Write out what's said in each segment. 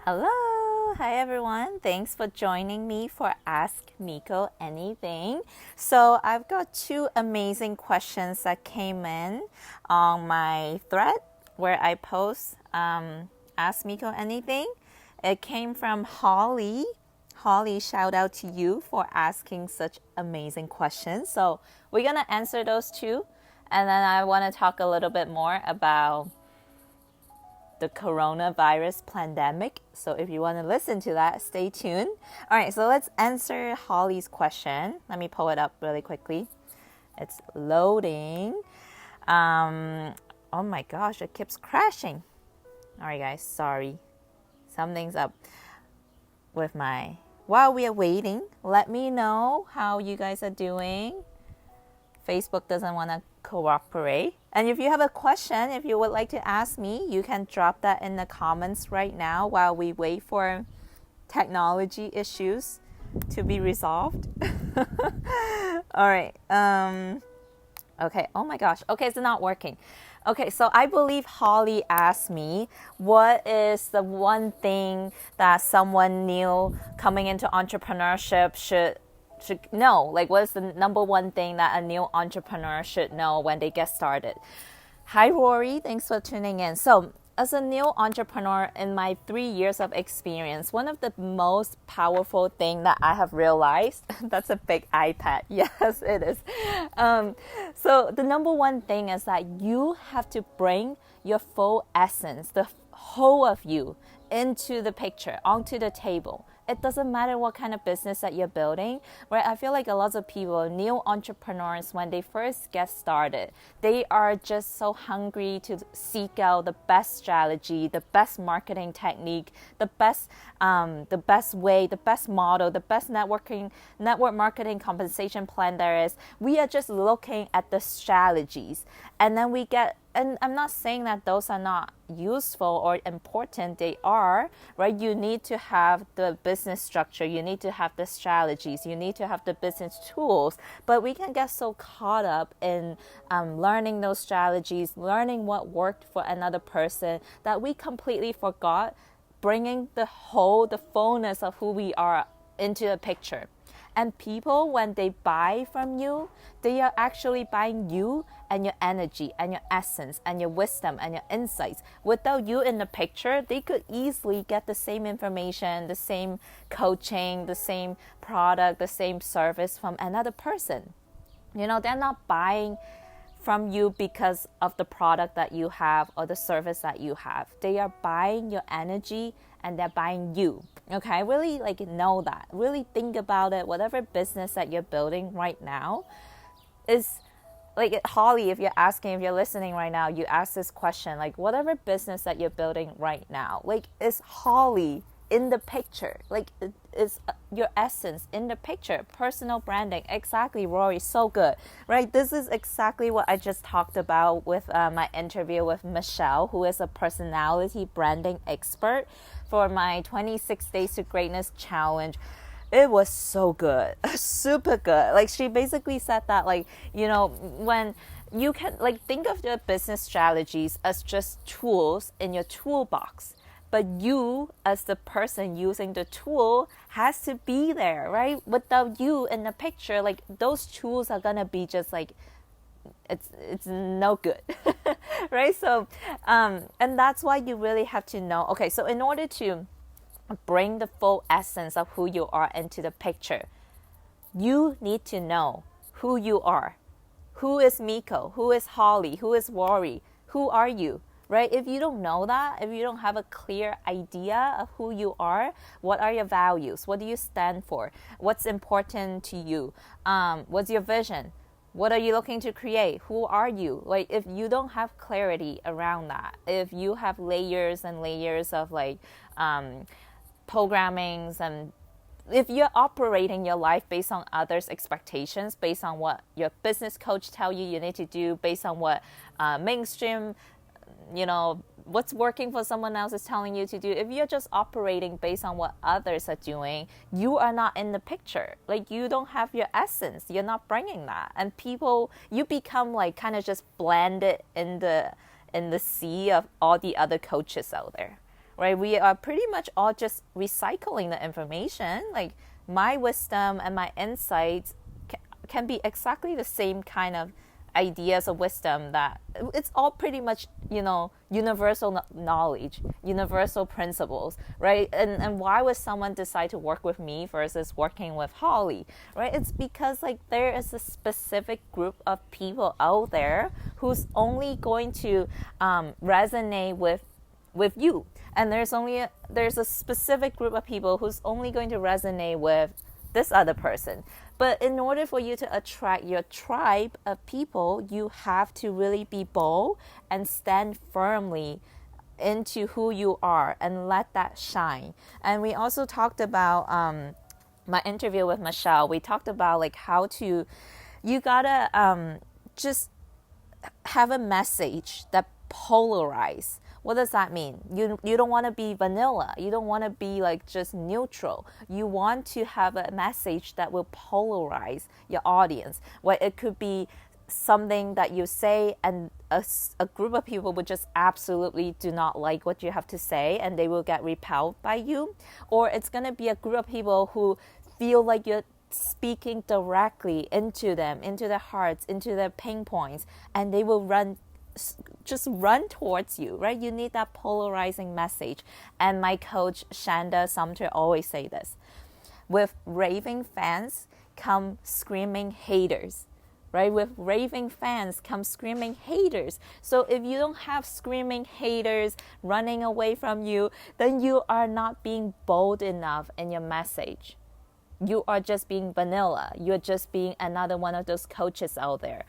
Hello! Hi everyone. Thanks for joining me for Ask Miko Anything. So I've got two amazing questions that came in on my thread where I post Ask Miko Anything. It came from Holly. Holly, shout out to you for asking such amazing questions. So we're going to answer those two. And then I want to talk a little bit more about the coronavirus pandemic. So if you want to listen to that, stay tuned. All right, so let's answer Holly's question. Let me pull it up really quickly. It's loading. Oh my gosh, it keeps crashing. All right, guys, sorry. Something's up with my... While we are waiting, let me know how you guys are doing. Facebook doesn't want to cooperate. And if you have a question, if you would like to ask me, you can drop that in the comments right now while we wait for technology issues to be resolved. All right. Okay. Oh my gosh. Okay, it's not working. Okay, so I believe Holly asked me, what is the one thing that someone new coming into entrepreneurship should know? Like, what is the number one thing that a new entrepreneur should know when they get started? Hi, Rory. Thanks for tuning in. So, as a new entrepreneur in my 3 years of experience, one of the most powerful thing that I have realized, that's a big iPad. Yes, it is. So the number one thing is that you have to bring your full essence, the whole of you, into the picture, onto the table. It doesn't matter what kind of business that you're building, right? I feel like a lot of people, new entrepreneurs, when they first get started, they are just so hungry to seek out the best strategy, the best marketing technique, the best way, the best model, the best network marketing compensation plan there is. We are just looking at the strategies, and then we get. And I'm not saying that those are not useful or important. They are, right? You need to have the business structure. You need to have the strategies. You need to have the business tools. But we can get so caught up in learning those strategies, learning what worked for another person, that we completely forgot bringing the fullness of who we are into the picture. And people, when they buy from you, they are actually buying you and your energy and your essence and your wisdom and your insights. Without you in the picture, they could easily get the same information, the same coaching, the same product, the same service from another person. You know, they're not buying from you because of the product that you have or the service that you have. They are buying your energy and they're buying you. Okay, really know that. Really think about it. Whatever business that you're building right now is Holly, if you're listening right now, you ask this question, whatever business that you're building right now, is Holly in the picture? Is your essence in the picture? Personal branding. Exactly, Rory. So good, right? This is exactly what I just talked about with my interview with Michelle, who is a personality branding expert for my 26 Days to Greatness challenge. It was so good, super good. She basically said that, when you can, think of the business strategies as just tools in your toolbox. But you, as the person using the tool, has to be there, right? Without you in the picture, those tools are gonna be just it's no good, right? So, and that's why you really have to know. Okay, so in order to bring the full essence of who you are into the picture, you need to know who you are. Who is Miko? Who is Holly? Who is Rory? Who are you? Right? If you don't know that, if you don't have a clear idea of who you are, what are your values? What do you stand for? What's important to you? What's your vision? What are you looking to create? Who are you? If you don't have clarity around that, if you have layers and layers of programmings, and if you're operating your life based on others' expectations, based on what your business coach tell you need to do, based on what mainstream, what's working for someone else is telling you to do. If you're just operating based on what others are doing, you are not in the picture. You don't have your essence. You're not bringing that. And people, you become kind of just blended in the sea of all the other coaches out there, right? We are pretty much all just recycling the information. Like my wisdom and my insights can be exactly the same kind of ideas of wisdom, that it's all pretty much, universal knowledge, universal principles, right? And why would someone decide to work with me versus working with Holly, right? It's because like there is a specific group of people out there who's only going to resonate with you, and there's a specific group of people who's only going to resonate with this other person. But in order for you to attract your tribe of people, you have to really be bold and stand firmly into who you are and let that shine. And we also talked about my interview with Michelle. We talked about like you gotta just have a message that polarize. What does that mean? You don't want to be vanilla. You don't want to be like just neutral. You want to have a message that will polarize your audience. Where it could be something that you say and a group of people would just absolutely do not like what you have to say and they will get repelled by you. Or it's going to be a group of people who feel like you're speaking directly into them, into their hearts, into their pain points, and they will just run towards you, right? You need that polarizing message. And my coach Shanda Sumter always say this: with raving fans come screaming haters, right? With raving fans come screaming haters. So if you don't have screaming haters running away from you, then you are not being bold enough in your message. You are just being vanilla. You're just being another one of those coaches out there.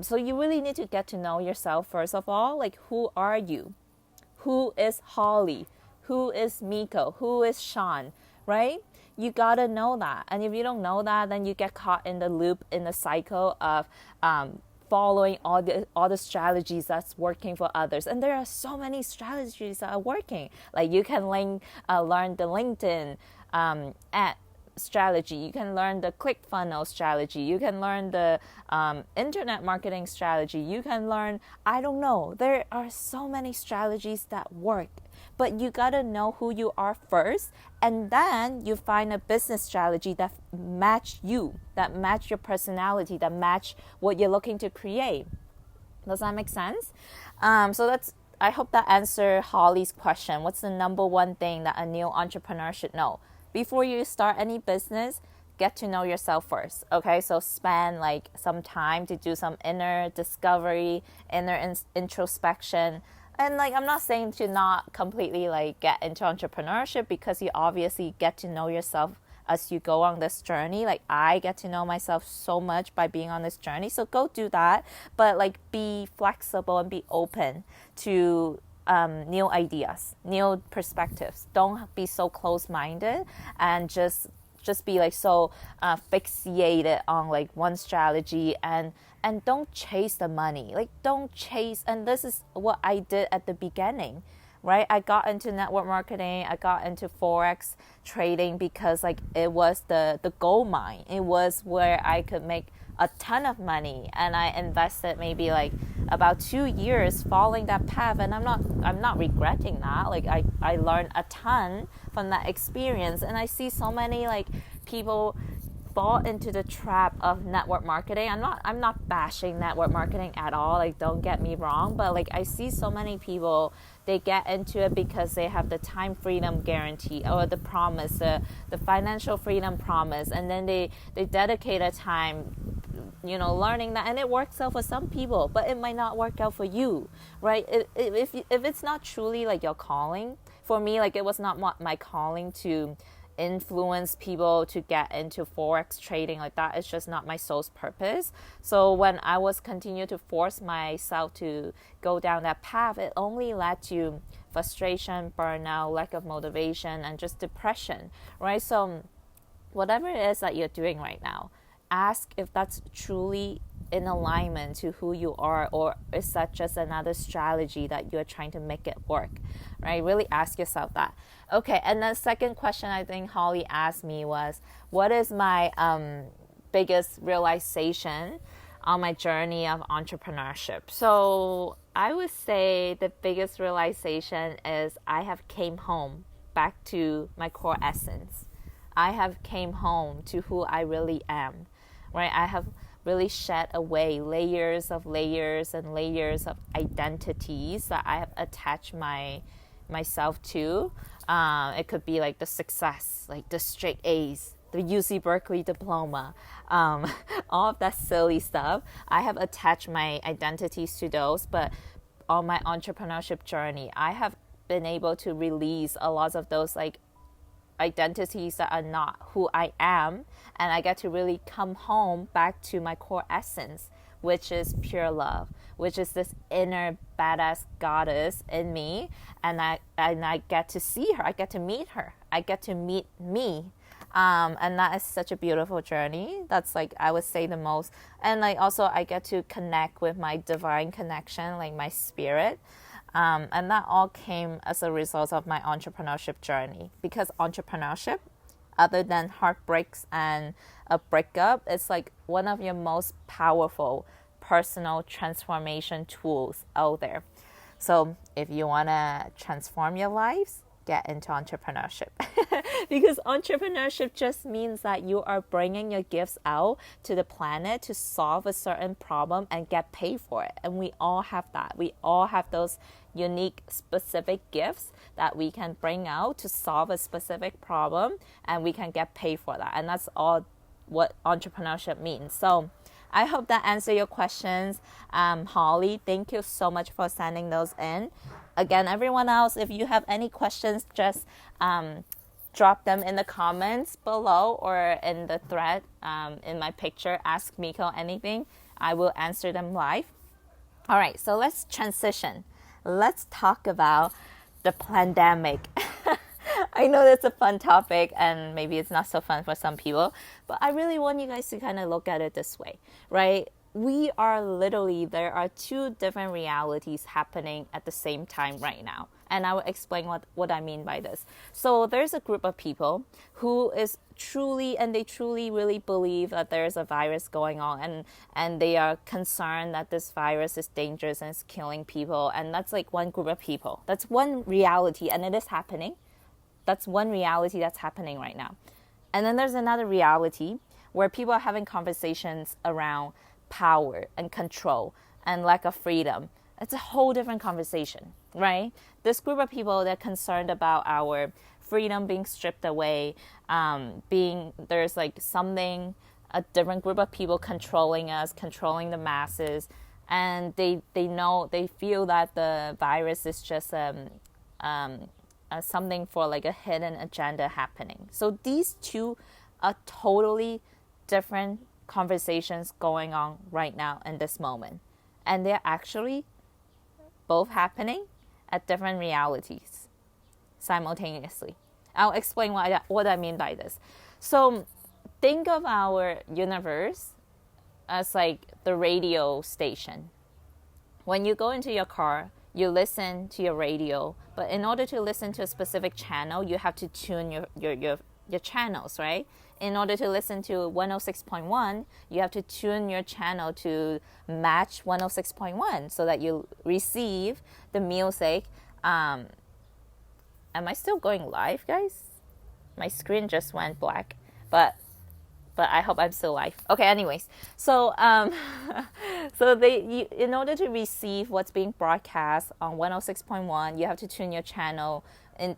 So you really need to get to know yourself first of all. Like, who are you? Who is Holly? Who is Miko? Who is Sean? Right? You gotta know that. And if you don't know that, then you get caught in the loop, in the cycle of following all the strategies that's working for others. And there are so many strategies that are working. Like you can learn the LinkedIn ad strategy. You can learn the ClickFunnels strategy. You can learn the internet marketing strategy. You can learn, I don't know. There are so many strategies that work. But you got to know who you are first, and then you find a business strategy that match you, that match your personality, that match what you're looking to create. Does that make sense? I hope that answered Holly's question. What's the number one thing that a new entrepreneur should know? Before you start any business, get to know yourself first. Okay, so spend like some time to do some inner discovery, inner introspection. And like, I'm not saying to not completely like get into entrepreneurship, because you obviously get to know yourself as you go on this journey. Like I get to know myself so much by being on this journey. So go do that, but like be flexible and be open to new ideas, new perspectives. Don't be so close-minded and just be like so fixated on like one strategy, and don't chase the money. Like don't chase. And this is what I did at the beginning, right? I got into network marketing. I got into Forex trading because like it was the gold mine. It was where I could make a ton of money, and I invested maybe like about 2 years following that path, and I'm not regretting that. Like I learned a ton from that experience, and I see so many like people fall into the trap of network marketing. I'm not bashing network marketing at all, like don't get me wrong, but like I see so many people, they get into it because they have the time freedom guarantee or the promise, the financial freedom promise, and then they dedicate a time learning that, and it works out for some people, but it might not work out for you, right? If it's not truly like your calling, for me, like it was not my calling to influence people to get into Forex trading. Like that is just not my soul's purpose. So when I was continue to force myself to go down that path, it only led to frustration, burnout, lack of motivation, and just depression, right? So whatever it is that you're doing right now, ask if that's truly in alignment to who you are, or is that just another strategy that you're trying to make it work, right? Really ask yourself that. Okay, and the second question I think Holly asked me was, what is my biggest realization? on my journey of entrepreneurship. So I would say the biggest realization is I have came home back to my core essence. I have came home to who I really am, right? I have really shed away layers and layers of identities that I have attached myself to. It could be like the success, like the straight A's, the UC Berkeley diploma, all of that silly stuff. I have attached my identities to those, but on my entrepreneurship journey, I have been able to release a lot of those like identities that are not who I am, and I get to really come home back to my core essence, which is pure love, which is this inner badass goddess in me, and I get to see her, I get to meet her, I get to meet me. And that is such a beautiful journey. That's like, I would say the most. And like also I get to connect with my divine connection, like my spirit. And that all came as a result of my entrepreneurship journey. Because entrepreneurship, other than heartbreaks and a breakup, it's like one of your most powerful personal transformation tools out there. So if you want to transform your lives, get into entrepreneurship. Because entrepreneurship just means that you are bringing your gifts out to the planet to solve a certain problem and get paid for it. And we all have that. We all have those unique, specific gifts that we can bring out to solve a specific problem, and we can get paid for that. And that's all what entrepreneurship means. So I hope that answered your questions. Holly, thank you so much for sending those in. Again, everyone else, if you have any questions, just drop them in the comments below or in the thread in my picture, Ask Miko Anything. I will answer them live. All right, so let's transition. Let's talk about the pandemic. I know that's a fun topic and maybe it's not so fun for some people, but I really want you guys to kind of look at it this way, right? There are two different realities happening at the same time right now. And I will explain what I mean by this. So there's a group of people who is truly really believe that there's a virus going on, and they are concerned that this virus is dangerous and it's killing people. And that's like one group of people. That's one reality, and it is happening. That's one reality that's happening right now. And then there's another reality where people are having conversations around power and control and lack of freedom. It's a whole different conversation, right? This group of people, they're concerned about our freedom being stripped away, there's like something, a different group of people controlling us, controlling the masses, and they feel that the virus is just something for like a hidden agenda happening. So these two are totally different conversations going on right now in this moment, and they're actually both happening at different realities simultaneously. I'll explain what I mean by this. So think of our universe as like the radio station. When you go into your car, you listen to your radio, but in order to listen to a specific channel, you have to tune your channels, right? In order to listen to 106.1, you have to tune your channel to match 106.1 so that you receive the music. Am I still going live, guys? My screen just went black, but I hope I'm still live. Okay, anyways, so in order to receive what's being broadcast on 106.1, you have to tune your channel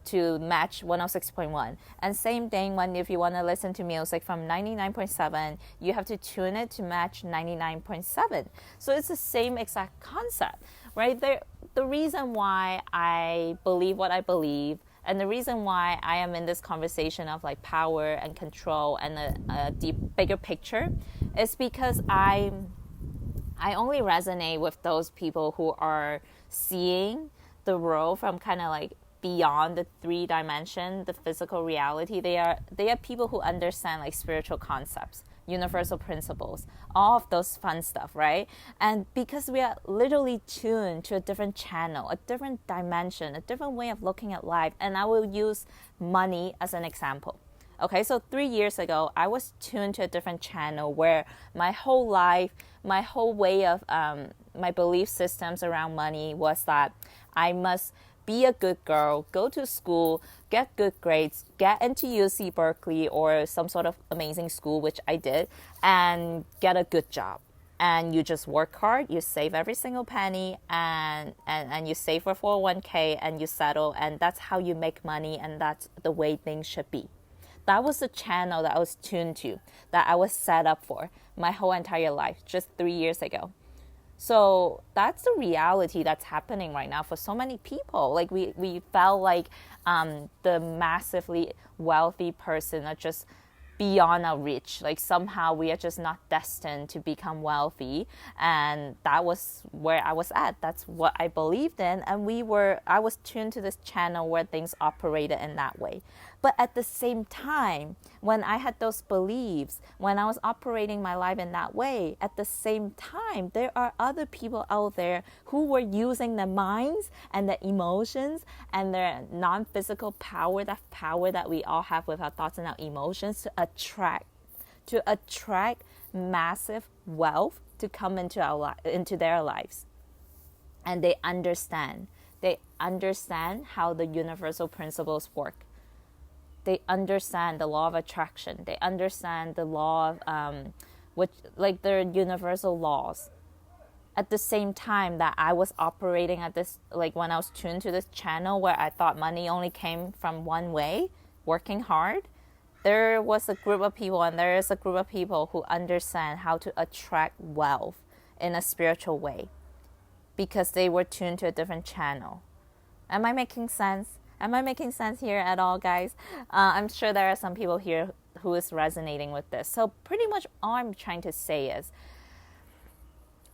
to match 106.1. And same thing if you want to listen to music from 99.7, you have to tune it to match 99.7. So it's the same exact concept, right? The reason why I believe what I believe, and the reason why I am in this conversation of like power and control and a deep, bigger picture is because I only resonate with those people who are seeing the world from kind of like beyond the 3-dimension, the physical reality. They are people who understand like spiritual concepts, universal principles, all of those fun stuff, right? And because we are literally tuned to a different channel, a different dimension, a different way of looking at life. And I will use money as an example. Okay, so 3 years ago, I was tuned to a different channel where my whole life, my whole way of my belief systems around money was that I must be a good girl, go to school, get good grades, get into UC Berkeley or some sort of amazing school, which I did, and get a good job. And you just work hard, you save every single penny, and you save for 401k, and you settle, and that's how you make money, and that's the way things should be. That was the channel that I was tuned to, that I was set up for my whole entire life, just 3 years ago. So that's the reality that's happening right now for so many people. Like we felt like the massively wealthy person are just beyond our reach. Like somehow we are just not destined to become wealthy. And that was where I was at. That's what I believed in. And I was tuned to this channel where things operated in that way. But at the same time, when I had those beliefs, when I was operating my life in that way, at the same time, there are other people out there who were using their minds and their emotions and their non-physical power, that power that we all have with our thoughts and our emotions, to attract massive wealth to come into their lives. And they understand how the universal principles work. They understand the law of attraction. They understand the law of like their universal laws. At the same time that I was operating at this, like when I was tuned to this channel where I thought money only came from one way, working hard, there was a group of people, and there is a group of people who understand how to attract wealth in a spiritual way because they were tuned to a different channel. Am I making sense? Am I making sense here at all, guys? I'm sure there are some people here who is resonating with this. So pretty much all I'm trying to say is,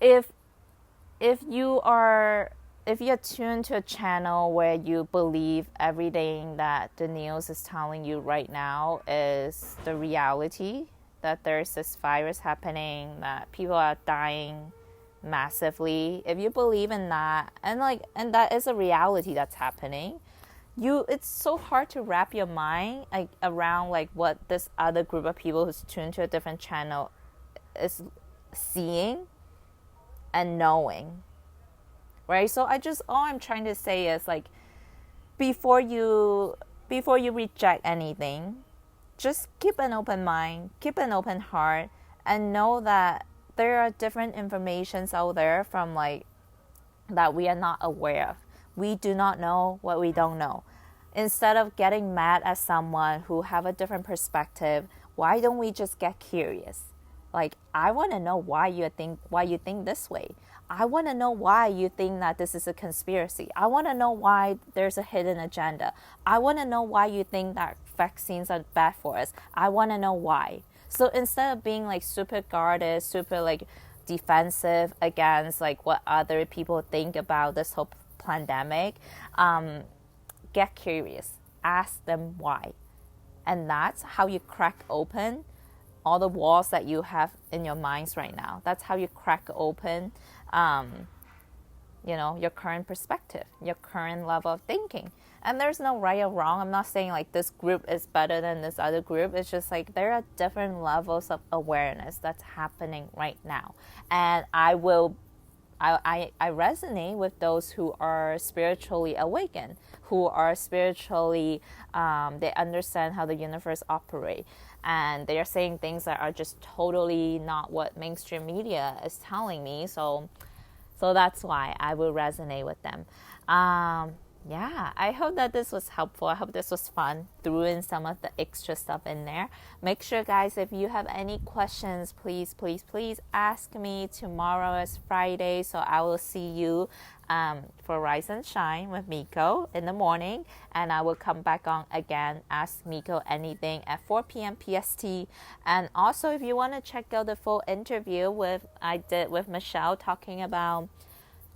if you're tuned to a channel where you believe everything that the news is telling you right now is the reality, that there's this virus happening, that people are dying massively, if you believe in that, and that is a reality that's happening, it's so hard to wrap your mind around like what this other group of people who's tuned to a different channel is seeing and knowing, right? So all I'm trying to say is, like, before you reject anything, just keep an open mind, keep an open heart, and know that there are different informations out there from like that we are not aware of. We do not know what we don't know. Instead of getting mad at someone who have a different perspective, why don't we just get curious? Like, I want to know why you think this way. I want to know why you think that this is a conspiracy. I want to know why there's a hidden agenda. I want to know why you think that vaccines are bad for us. I want to know why. So instead of being like super guarded, super like defensive against like what other people think about this whole pandemic, get curious, ask them why. And that's how you crack open all the walls that you have in your minds right now. That's how you crack open, your current perspective, your current level of thinking. And there's no right or wrong. I'm not saying like this group is better than this other group. It's just like there are different levels of awareness that's happening right now. And I resonate with those who are spiritually awakened, who are spiritually, they understand how the universe operates. And they are saying things that are just totally not what mainstream media is telling me. So that's why I will resonate with them. I hope that this was helpful. I hope this was fun. Threw in some of the extra stuff in there. Make sure, guys, if you have any questions, please ask me. Tomorrow is Friday, so I will see you for Rise and Shine with Miko in the morning. And I will come back on again, Ask Miko Anything at 4 p.m. PST. And also, if you want to check out the full interview I did with Michelle talking about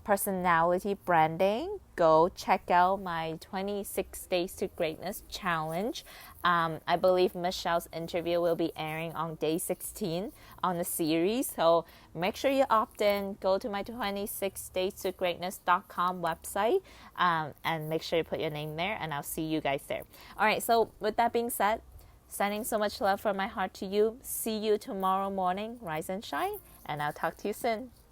personality branding, go check out my 26 Days to Greatness challenge. I believe Michelle's interview will be airing on day 16 on the series. So make sure you opt in. Go to my 26daystogreatness.com website and make sure you put your name there, and I'll see you guys there. All right, so with that being said, Sending so much love from my heart to you. See you tomorrow morning. Rise and shine, and I'll talk to you soon.